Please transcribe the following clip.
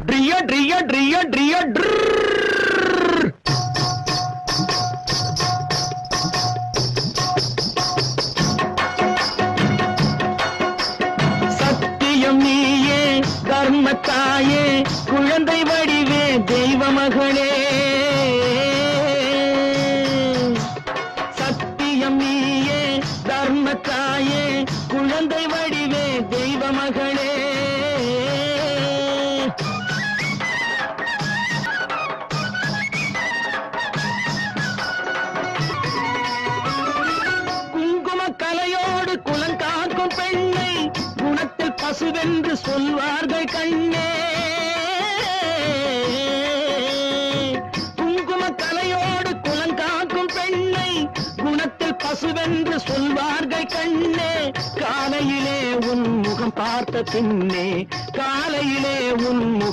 ட்ரிய ட்ரிய ட்ரிய ட்ரிய ட்ரர். சத்தியம் நீயே தர்மத்தாயே குழந்தை வடிவே தெய்வ மகளே. சத்தியம் நீயே தர்மத்தாயே குழந்தை வடிவே தெய்வ மகளே. குங்கும கலையோடு குலங்காக்கும் பெண்ணை குணத்தில் பசுவென்று சொல்வார்கள் கண்ணே. குங்கும கலையோடு குலங்காக்கும் பெண்ணை குணத்தில் பசுவென்று சொல்வார்கள் கண்ணே. காலையிலே உன் முகம் பார்த்த பின்னே காலையிலே உன்